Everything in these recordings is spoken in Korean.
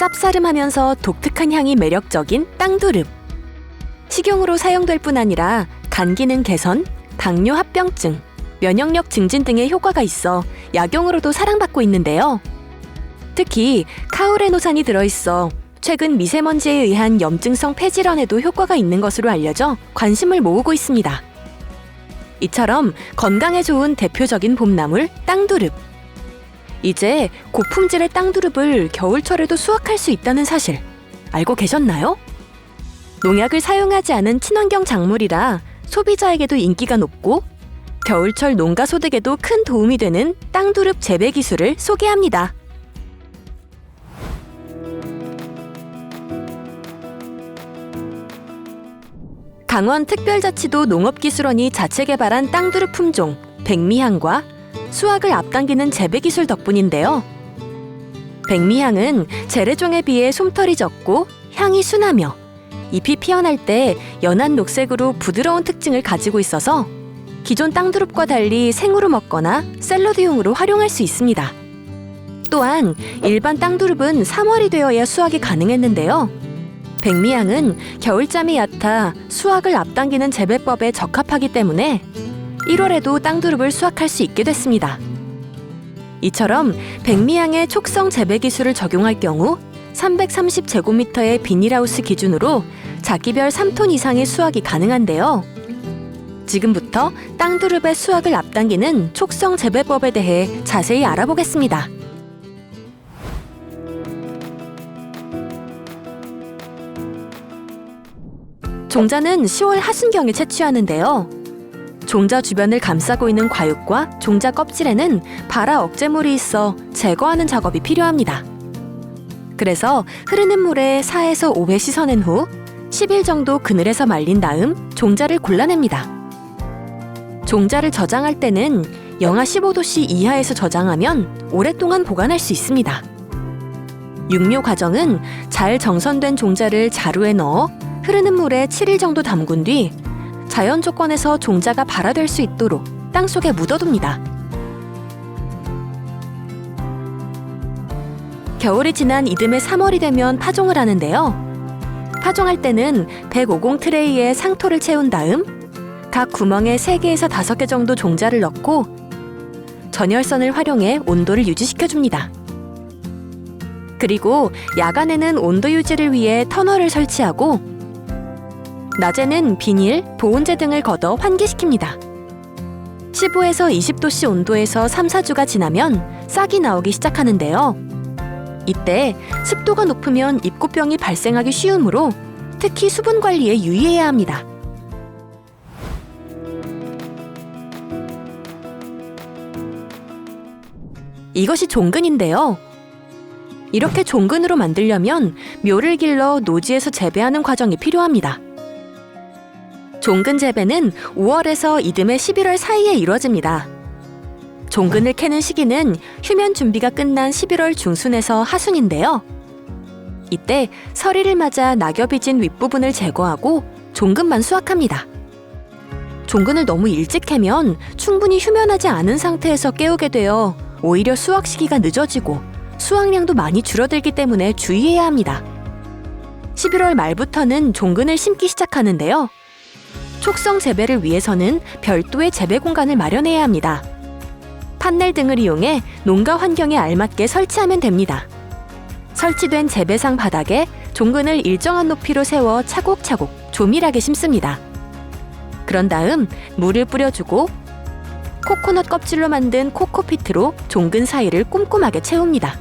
쌉싸름하면서 독특한 향이 매력적인 땅두릅. 식용으로 사용될 뿐 아니라 간 기능 개선, 당뇨 합병증, 면역력 증진 등의 효과가 있어 약용으로도 사랑받고 있는데요. 특히 카오레노산이 들어있어 최근 미세먼지에 의한 염증성 폐질환에도 효과가 있는 것으로 알려져 관심을 모으고 있습니다. 이처럼 건강에 좋은 대표적인 봄나물 땅두릅. 이제 고품질의 땅두릅을 겨울철에도 수확할 수 있다는 사실 알고 계셨나요? 농약을 사용하지 않은 친환경 작물이라 소비자에게도 인기가 높고 겨울철 농가 소득에도 큰 도움이 되는 땅두릅 재배 기술을 소개합니다. 강원특별자치도 농업기술원이 자체 개발한 땅두릅 품종 백미향과 수확을 앞당기는 재배 기술 덕분인데요. 백미향은 재래종에 비해 솜털이 적고 향이 순하며 잎이 피어날 때 연한 녹색으로 부드러운 특징을 가지고 있어서 기존 땅두릅과 달리 생으로 먹거나 샐러드용으로 활용할 수 있습니다. 또한 일반 땅두릅은 3월이 되어야 수확이 가능했는데요. 백미향은 겨울잠이 얕아 수확을 앞당기는 재배법에 적합하기 때문에 1월에도 땅두릅을 수확할 수 있게 됐습니다. 이처럼 백미향의 촉성 재배 기술을 적용할 경우 330제곱미터의 비닐하우스 기준으로 작기별 3톤 이상의 수확이 가능한데요. 지금부터 땅두릅의 수확을 앞당기는 촉성 재배법에 대해 자세히 알아보겠습니다. 종자는 10월 하순경에 채취하는데요. 종자 주변을 감싸고 있는 과육과 종자 껍질에는 발화 억제물이 있어 제거하는 작업이 필요합니다. 그래서 흐르는 물에 4에서 5회 씻어낸 후 10일 정도 그늘에서 말린 다음 종자를 골라냅니다. 종자를 저장할 때는 영하 15도씨 이하에서 저장하면 오랫동안 보관할 수 있습니다. 육묘 과정은 잘 정선된 종자를 자루에 넣어 흐르는 물에 7일 정도 담근 뒤 자연 조건에서 종자가 발화될 수 있도록 땅속에 묻어둡니다. 겨울이 지난 이듬해 3월이 되면 파종을 하는데요. 파종할 때는 150 트레이에 상토를 채운 다음 각 구멍에 3개에서 5개 정도 종자를 넣고 전열선을 활용해 온도를 유지시켜줍니다. 그리고 야간에는 온도 유지를 위해 터널을 설치하고 낮에는 비닐, 보온재 등을 걷어 환기시킵니다. 15에서 20도씨 온도에서 3, 4주가 지나면 싹이 나오기 시작하는데요. 이때 습도가 높으면 입고병이 발생하기 쉬우므로 특히 수분 관리에 유의해야 합니다. 이것이 종근인데요. 이렇게 종근으로 만들려면 묘를 길러 노지에서 재배하는 과정이 필요합니다. 종근 재배는 5월에서 이듬해 11월 사이에 이루어집니다. 종근을 캐는 시기는 휴면 준비가 끝난 11월 중순에서 하순인데요. 이때 서리를 맞아 낙엽이 진 윗부분을 제거하고 종근만 수확합니다. 종근을 너무 일찍 캐면 충분히 휴면하지 않은 상태에서 깨우게 되어 오히려 수확 시기가 늦어지고 수확량도 많이 줄어들기 때문에 주의해야 합니다. 11월 말부터는 종근을 심기 시작하는데요. 촉성 재배를 위해서는 별도의 재배 공간을 마련해야 합니다. 판넬 등을 이용해 농가 환경에 알맞게 설치하면 됩니다. 설치된 재배상 바닥에 종근을 일정한 높이로 세워 차곡차곡 조밀하게 심습니다. 그런 다음 물을 뿌려주고 코코넛 껍질로 만든 코코피트로 종근 사이를 꼼꼼하게 채웁니다.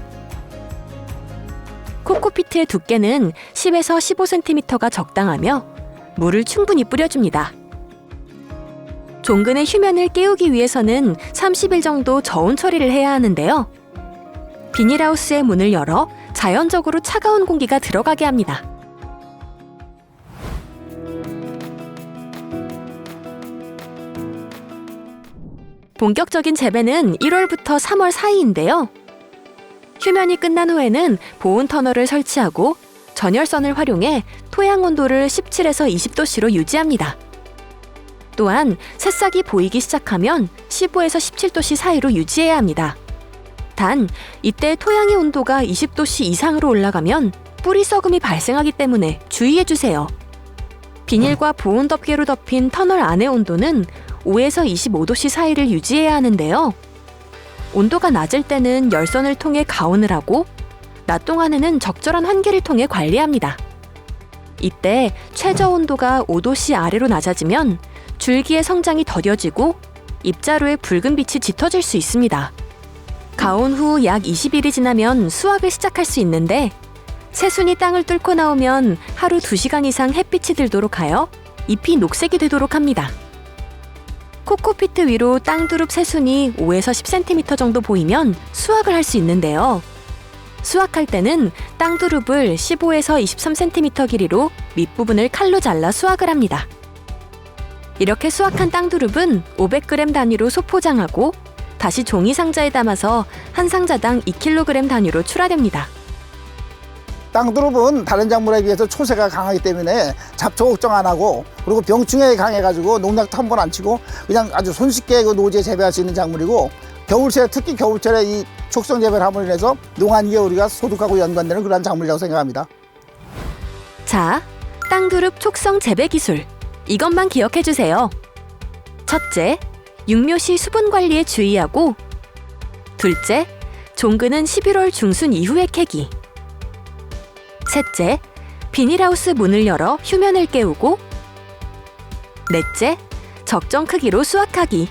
코코피트의 두께는 10에서 15cm가 적당하며 물을 충분히 뿌려줍니다. 종근의 휴면을 깨우기 위해서는 30일 정도 저온 처리를 해야 하는데요. 비닐하우스의 문을 열어 자연적으로 차가운 공기가 들어가게 합니다. 본격적인 재배는 1월부터 3월 사이인데요. 휴면이 끝난 후에는 보온 터널을 설치하고 전열선을 활용해 토양 온도를 17에서 20도씨로 유지합니다. 또한 새싹이 보이기 시작하면 15에서 17도씨 사이로 유지해야 합니다. 단, 이때 토양의 온도가 20도씨 이상으로 올라가면 뿌리 썩음이 발생하기 때문에 주의해주세요. 비닐과 보온 덮개로 덮인 터널 안의 온도는 5에서 25도씨 사이를 유지해야 하는데요. 온도가 낮을 때는 열선을 통해 가온을 하고, 낮 동안에는 적절한 환기를 통해 관리합니다. 이때 최저 온도가 5도씨 아래로 낮아지면 줄기의 성장이 더뎌지고 잎자루의 붉은 빛이 짙어질 수 있습니다. 가온 후 약 20일이 지나면 수확을 시작할 수 있는데, 새순이 땅을 뚫고 나오면 하루 2시간 이상 햇빛이 들도록 하여 잎이 녹색이 되도록 합니다. 코코피트 위로 땅두릅 새순이 5에서 10cm 정도 보이면 수확을 할 수 있는데요. 수확할 때는 땅두릅을 15에서 23cm 길이로 밑부분을 칼로 잘라 수확을 합니다. 이렇게 수확한 땅두릅은 500g 단위로 소포장하고 다시 종이 상자에 담아서 한 상자당 2kg 단위로 출하됩니다. 땅두릅은 다른 작물에 비해서 초세가 강하기 때문에 잡초 걱정 안 하고, 그리고 병충해에 강해가지고 농약도 한 번 안 치고 그냥 아주 손쉽게 그 노지에 재배할 수 있는 작물이고, 겨울철에, 특히 겨울철에 이 촉성 재배를 함으로 인해서 농한기에 우리가 소득하고 연관되는 그런 작물이라고 생각합니다. 자, 땅두릅 촉성 재배 기술. 이것만 기억해 주세요. 첫째, 육묘시 수분 관리에 주의하고, 둘째, 종근은 11월 중순 이후에 캐기. 셋째, 비닐하우스 문을 열어 휴면을 깨우고, 넷째, 적정 크기로 수확하기.